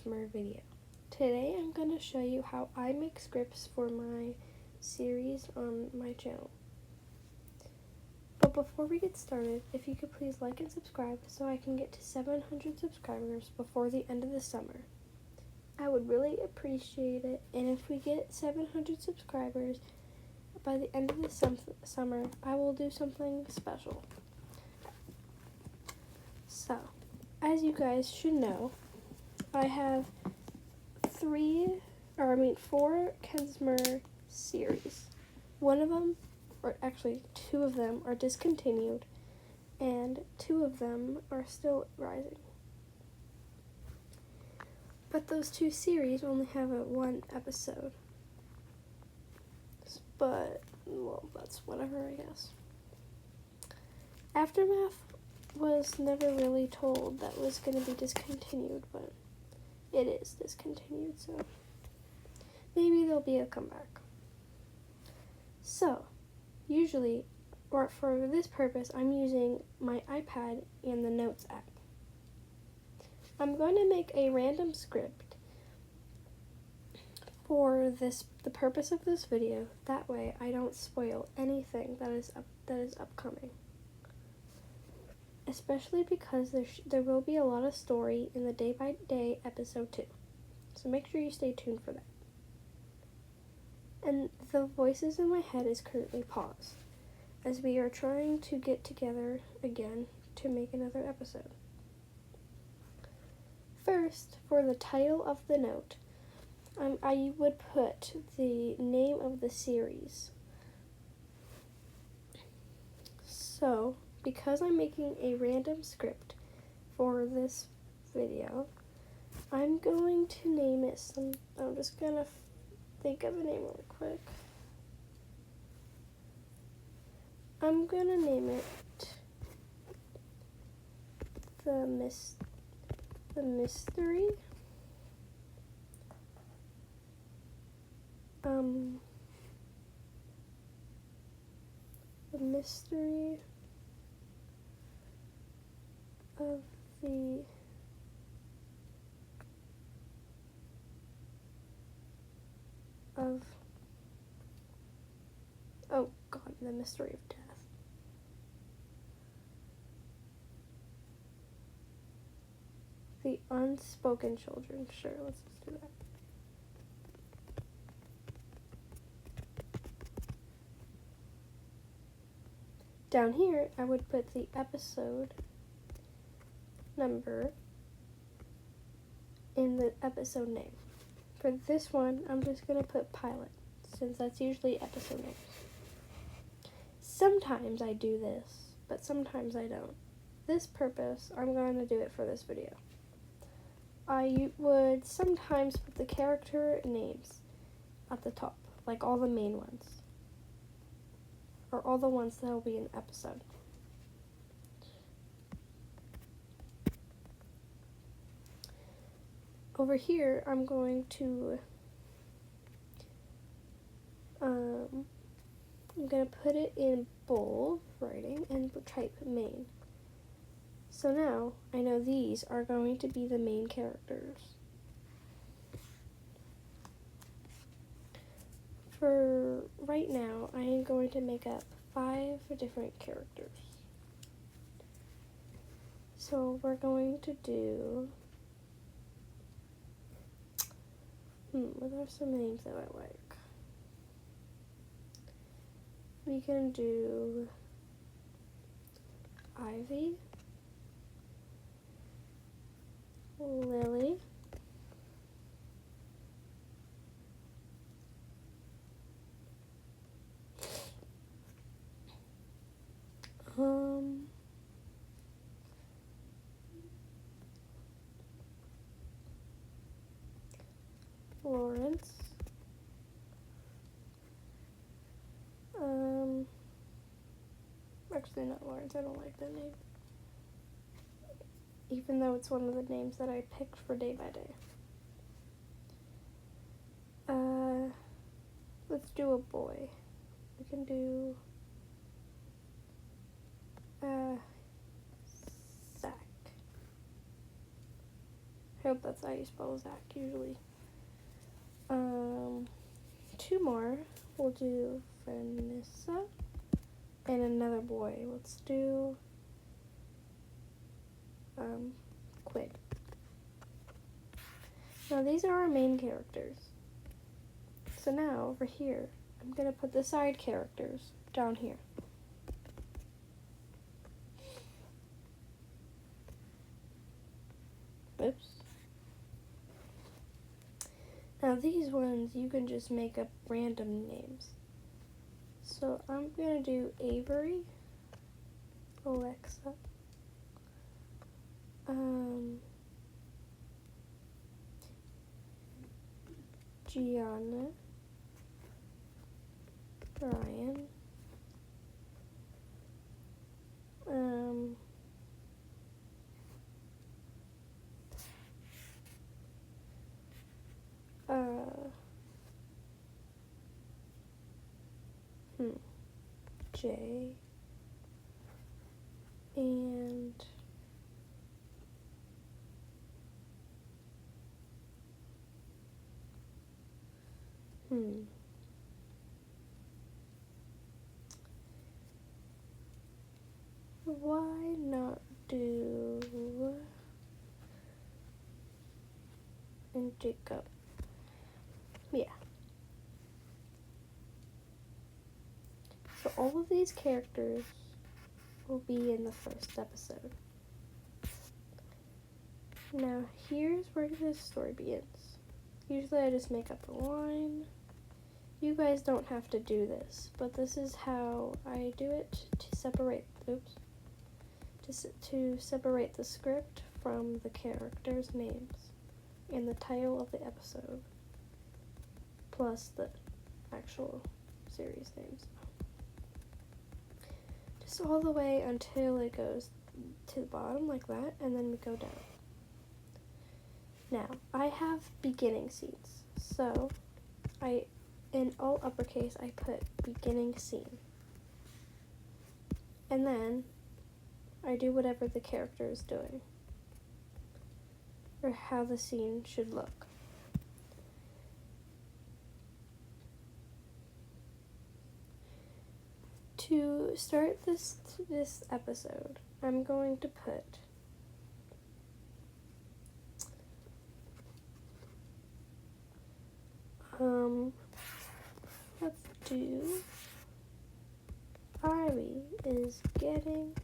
Kenz Mer video. Today I'm going to show you how I make scripts for my series on my channel. But before we get started, if you could please like and subscribe so I can get to 700 subscribers before the end of the summer. I would really appreciate it, and if we get 700 subscribers by the end of the summer, I will do something special. So, as you guys should know, I have four Kenz Mer series. One of them, or actually two of them, are discontinued, and two of them are still rising. But those two series only have one episode. But, well, that's whatever, I guess. Aftermath was never really told that was going to be discontinued, but it is discontinued, so maybe there'll be a comeback. So, usually, or for this purpose, I'm using my iPad and the Notes app. I'm going to make a random script for the purpose of this video. That way, I don't spoil anything that is upcoming. Especially because there will be a lot of story in the day-by-day episode 2. So make sure you stay tuned for that. And the voices in my head is currently paused, as we are trying to get together again to make another episode. First, for the title of the note, I would put the name of the series. So, because I'm making a random script for this video, I'm going to name it I'm just going to think of a name real quick. I'm going to name it The Mystery. The Mystery of the The Mystery of Death. The Unspoken Children. Sure, let's just do that. Down here, I would put the episode number in the episode name. For this one, I'm just going to put pilot, since that's usually episode names. Sometimes I do this, but sometimes I don't. This purpose, I'm going to do it for this video. I would sometimes put the character names at the top, like all the main ones, or all the ones that will be in the episode. Over here, I'm going to put it in bold writing and type main. So now I know these are going to be the main characters. For right now, I am going to make up 5 different characters. So we're going to do what are some names that I like? We can do Ivy, Lily, Lawrence, actually not Lawrence, I don't like that name, even though it's one of the names that I picked for day by day. Let's do a boy. We can do Zach. hope that's how you spell Zach usually. 2 more. We'll do Vanessa and another boy. Let's do Quinn. Now these are our main characters. So now over here, I'm gonna put the side characters down here. Oops. Now these ones, you can just make up random names. So I'm gonna do Avery, Alexa, Gianna, Ryan, Jay, and why not do and Jacob? Yeah. So all of these characters will be in the first episode. Now here's where this story begins. Usually I just make up a line. You guys don't have to do this, but this is how I do it to separate, to separate the script from the characters' names and the title of the episode, plus the actual series names. Just all the way until it goes to the bottom like that, and then we go down. Now, I have beginning scenes, so in all uppercase, I put beginning scene. And then I do whatever the character is doing, or how the scene should look. To start this episode, I'm going to put let's do Ivy is getting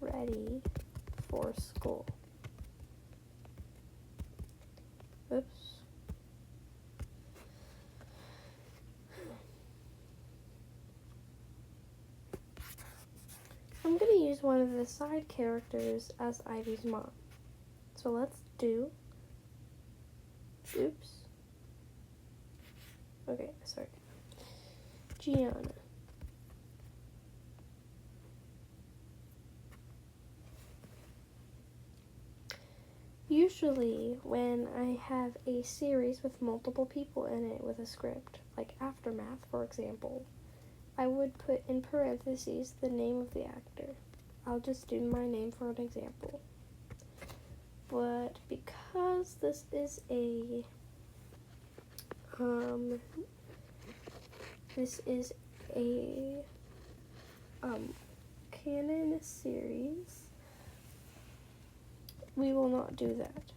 ready for school. Oops. I'm going to use one of the side characters as Ivy's mom. So let's do, oops. Okay, sorry. Gianna. Usually when I have a series with multiple people in it with a script, like Aftermath, for example, I would put in parentheses the name of the actor. I'll just do my name for an example. But because this is a canon series, we will not do that.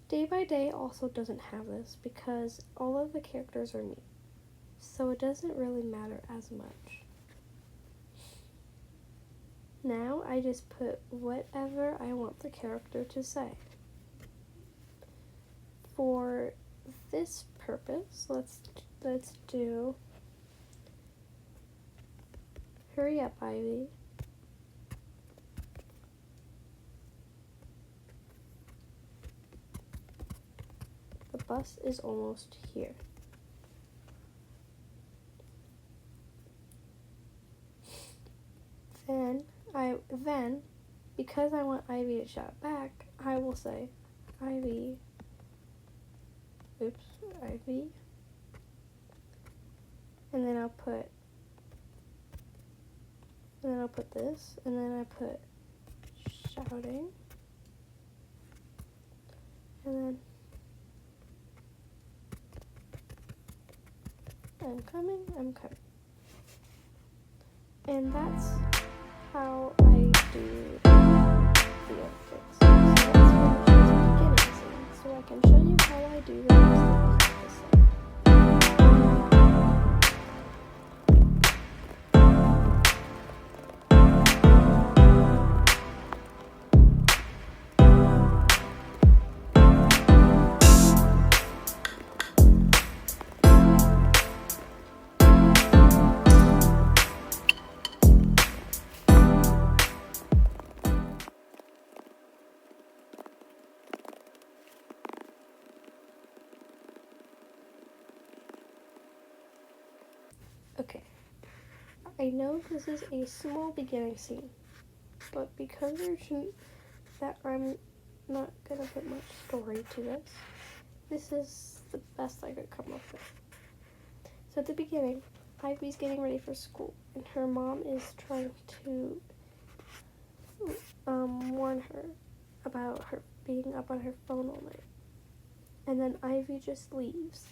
Day by Day also doesn't have this because all of the characters are me, so it doesn't really matter as much. Now I just put whatever I want the character to say. For this purpose, let's do hurry up, Ivy. The bus is almost here. Then, because I want Ivy to shout back, I will say, Ivy, and then I'll put this, and then I put shouting. And then I'm coming. And that's how I do the outfits. So that's what the beginning scene. So I can show you how I do the rest of the episode. Okay, I know this is a small beginning scene, but because I'm not gonna put much story to this is the best I could come up with. So at the beginning, Ivy's getting ready for school, and her mom is trying to warn her about her being up on her phone all night. And then Ivy just leaves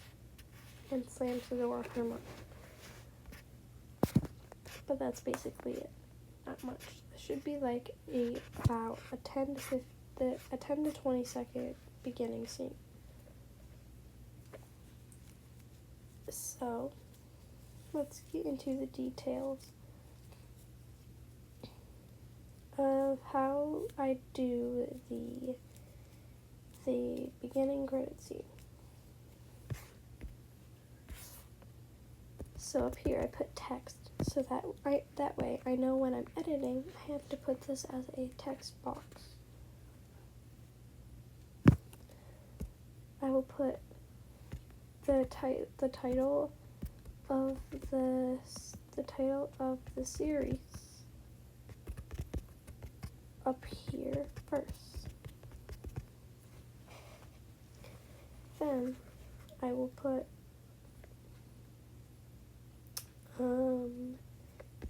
and slams the door on her mom. But that's basically it. Not much. This should be like about a 10 to 20 second beginning scene. So let's get into the details of how I do the beginning credit scene. So up here I put text so that way I know when I'm editing I have to put this as a text box. I will put the title of the series up here first. Then I will put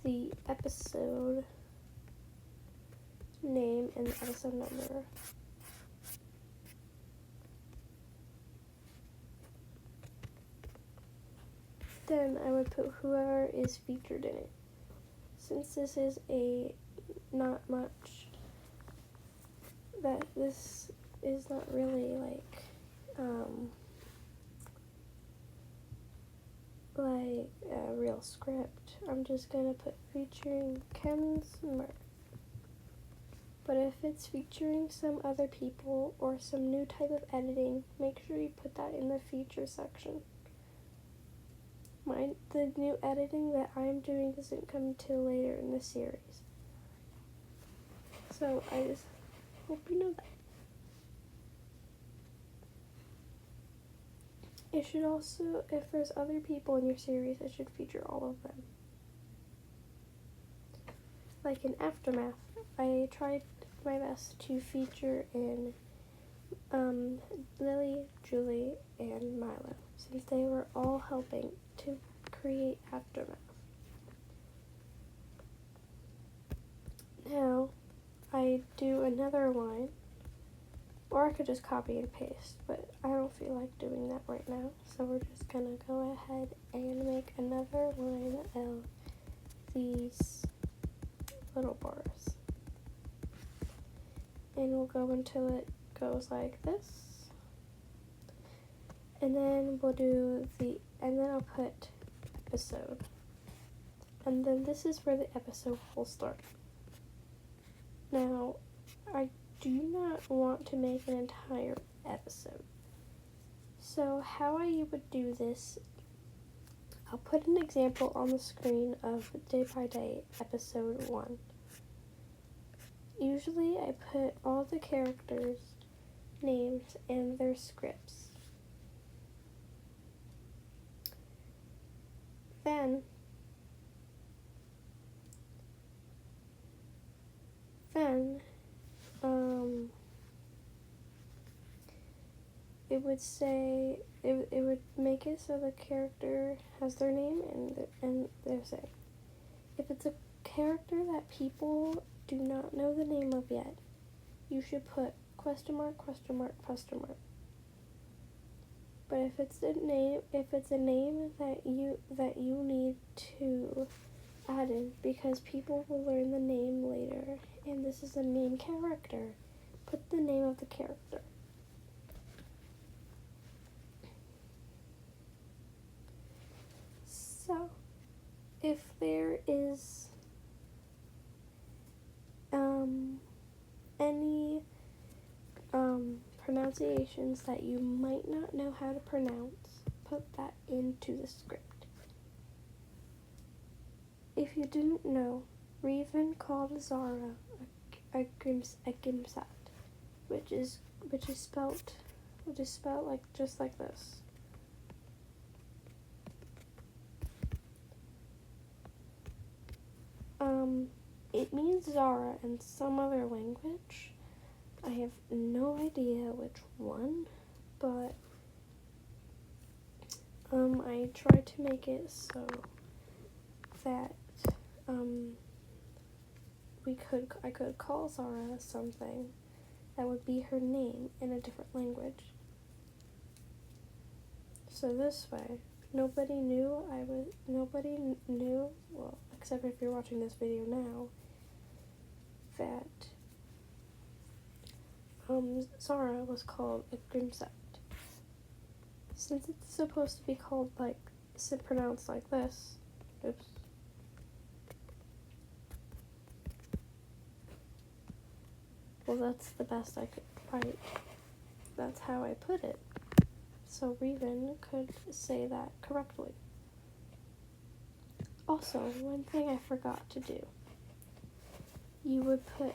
the episode name and the episode number. Then I would put whoever is featured in it. Since this is not much, that this is not really like a real script, I'm just gonna put featuring Kenz Mer. But if it's featuring some other people or some new type of editing, make sure you put that in the feature section. The new editing that I'm doing doesn't come until later in the series. So I just hope you know that. It should also, if there's other people in your series, it should feature all of them. Like in Aftermath, I tried my best to feature in Lily, Julie, and Milo, since they were all helping to create Aftermath. Now, I do another line, or I could just copy and paste, but I don't feel like doing that right now, so we're just gonna go ahead and make another line of these little bars. And we'll go until it goes like this. And then we'll do and then I'll put episode. And then this is where the episode will start. Now, I do not want to make an entire episode. So how I would do this, I'll put an example on the screen of Day by Day episode 1. Usually I put all the characters' names and their scripts. Then it would say it would make it so the character has their name and their say. If it's a character that people do not know the name of yet, you should put question mark, question mark, question mark. But if it's a name that you need to add in, because people will learn the name later, and this is a main character, put the name of the character. So, if there is any pronunciations that you might not know how to pronounce, put that into the script. If you didn't know, Raven called Zara a gimsat, which is spelled like just like this. It means Zara in some other language. I have no idea which one, but I tried to make it so that I could call Zara something that would be her name in a different language. So this way, nobody knew, well, except if you're watching this video now, that Zara was called a grimset. Since it's supposed to be called pronounced like this, oops. Well, that's the best I could write. That's how I put it. So Raven could say that correctly. Also, one thing I forgot to do. You would put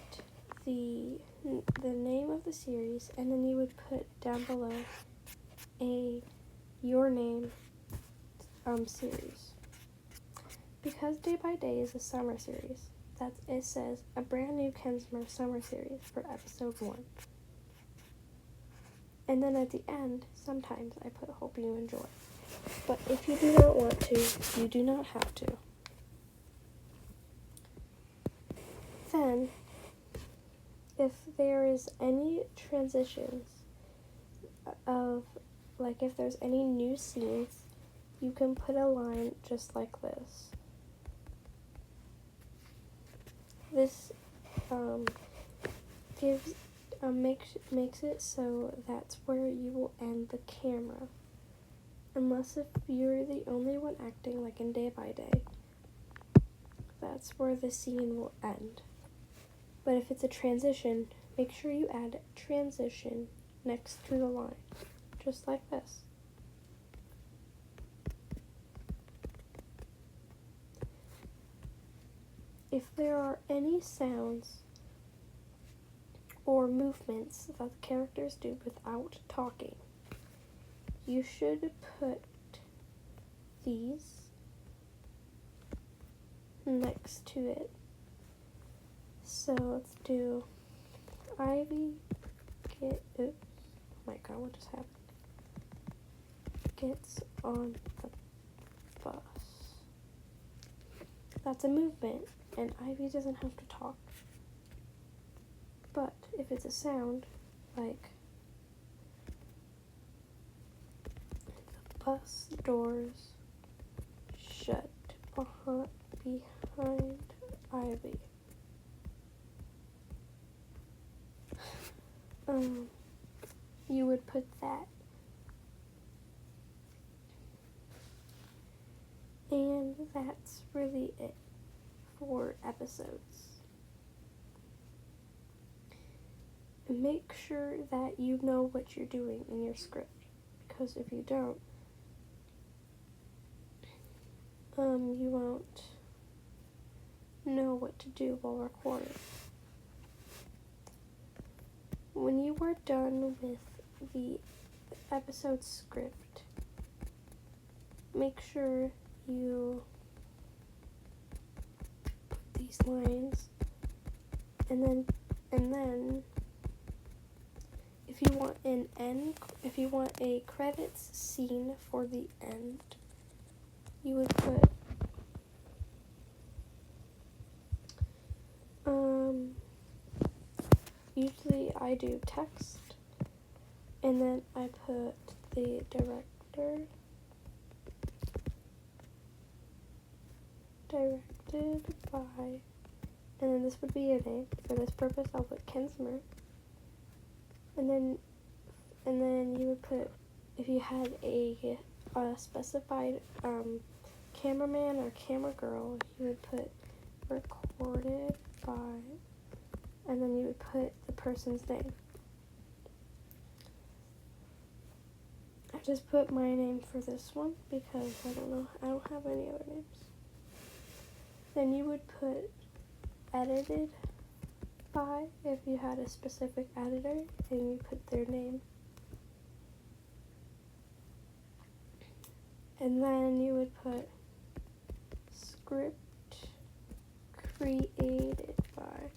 the name of the series, and then you would put down below your name series. Because Day by Day is a summer series, it says a brand new Kenz Mer summer series for episode 1. And then at the end, sometimes I put hope you enjoy. But if you do not want to, you do not have to. Then, if there is any transitions of, if there's any new scenes, you can put a line just like this. This makes it so that's where you will end the camera. Unless if you're the only one acting like in Day by Day, that's where the scene will end. But if it's a transition, make sure you add transition next to the line, just like this. If there are any sounds or movements that the characters do without talking, you should put these next to it. So let's do Ivy oops, oh my god, what just happened? Gets on the bus. That's a movement, and Ivy doesn't have to talk. But if it's a sound, like the bus doors shut behind Ivy. You would put that. And that's really it for episodes. Make sure that you know what you're doing in your script, because if you don't, you won't know what to do while recording. When you are done with the episode script, make sure you put these lines, and then if you want a credits scene for the end, you would put usually I do text, and then I put the director, directed by, and then this would be your name. For this purpose, I'll put Kenz Mer. And then you would put, if you had a specified cameraman or camera girl, you would put recorded by, and then you would put the person's name. I just put my name for this one because I don't have any other names. Then you would put edited by if you had a specific editor, and you put their name. And then you would put script created by.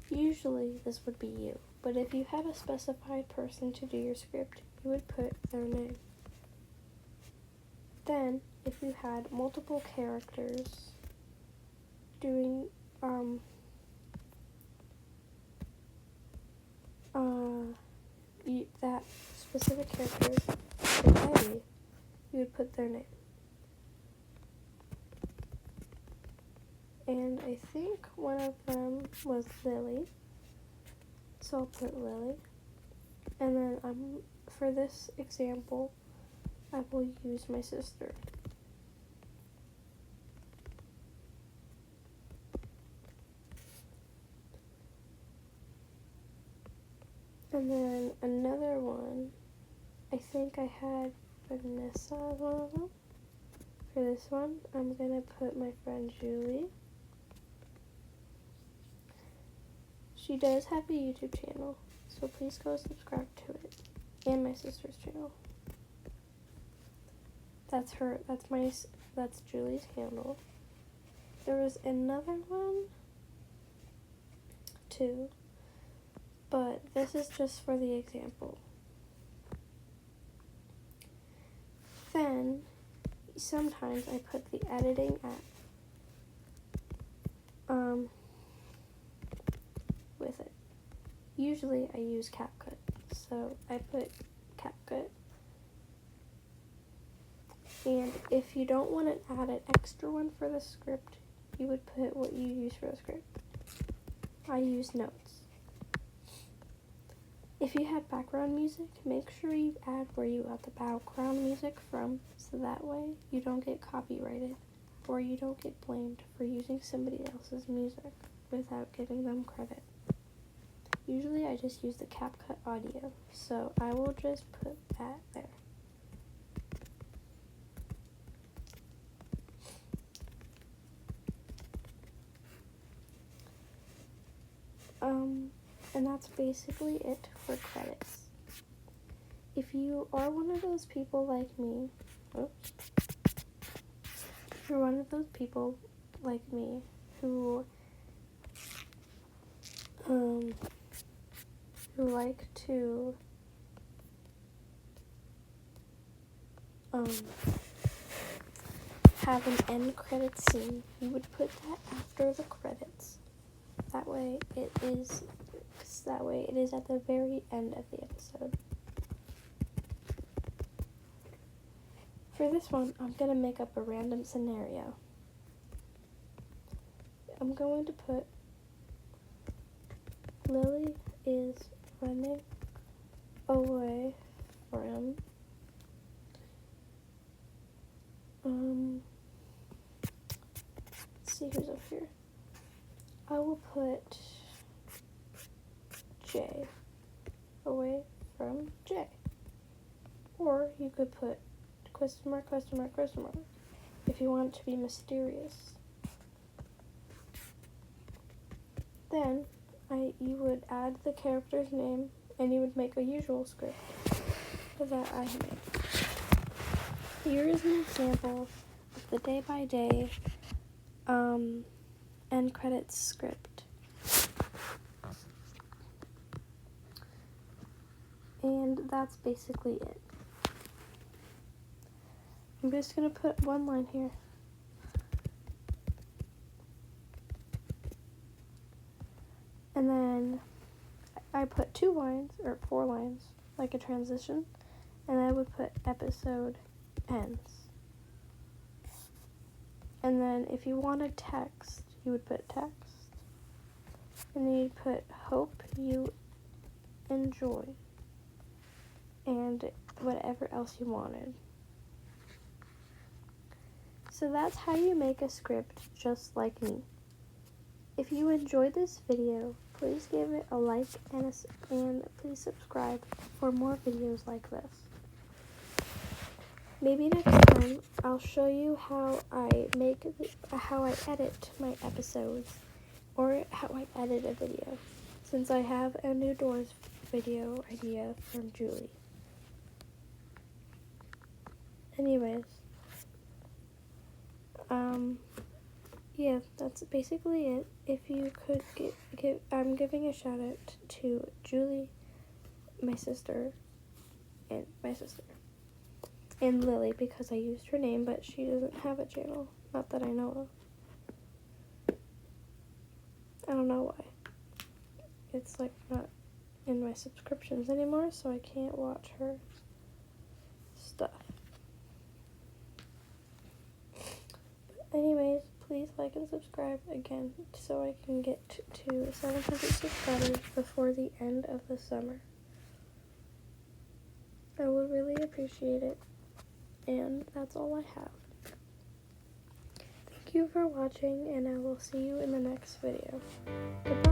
Usually this would be you, but if you had a specified person to do your script, you would put their name. Then, if you had multiple characters doing that specific character is heavy, you would put their name. And I think one of them was Lily, so I'll put Lily. And then for this example, I will use my sister. And then another one, I think I had Vanessa as one of them. For this one, I'm going to put my friend Julie. She does have a YouTube channel, so please go subscribe to it. And my sister's channel. That's Julie's handle. There was another one, too, but this is just for the example. Then, sometimes I put the editing app, with it. Usually I use CapCut, so I put CapCut. And if you don't want to add an extra one for the script, you would put what you use for the script. I use notes. If you have background music, make sure you add where you got the background music from, so that way you don't get copyrighted or you don't get blamed for using somebody else's music without giving them credit. Usually I just use the CapCut audio, so I will just put that there. And that's basically it for credits. If you are one of those people like me, if you're one of those people like me who like to have an end credit scene, you would put that after the credits. That way it is at the very end of the episode. For this one, I'm going to make up a random scenario. I'm going to put Lily is running away from let's see who's up here. I will put J, away from J. Or you could put question mark, if you want it to be mysterious. Then you would add the character's name, and you would make a usual script that I made. Here is an example of the day-by-day end credits script. And that's basically it. I'm just going to put one line here. And then then I put 2 lines, or 4 lines, like a transition, and I would put episode ends. And then if you wanted text, you would put text. And then you'd put hope you enjoy. And whatever else you wanted. So that's how you make a script just like me. If you enjoyed this video, please give it a like and please subscribe for more videos like this. Maybe next time I'll show you how I edit my episodes, or how I edit a video, since I have a new doors video idea from Julie. Anyways, yeah, that's basically it. If you could I'm giving a shout out to Julie, my sister, and Lily, because I used her name, but she doesn't have a channel, not that I know of. I don't know why. It's like not in my subscriptions anymore, so I can't watch her stuff. Anyways, please like and subscribe again so I can get to 700 subscribers before the end of the summer. I would really appreciate it. And that's all I have. Thank you for watching, and I will see you in the next video. Goodbye.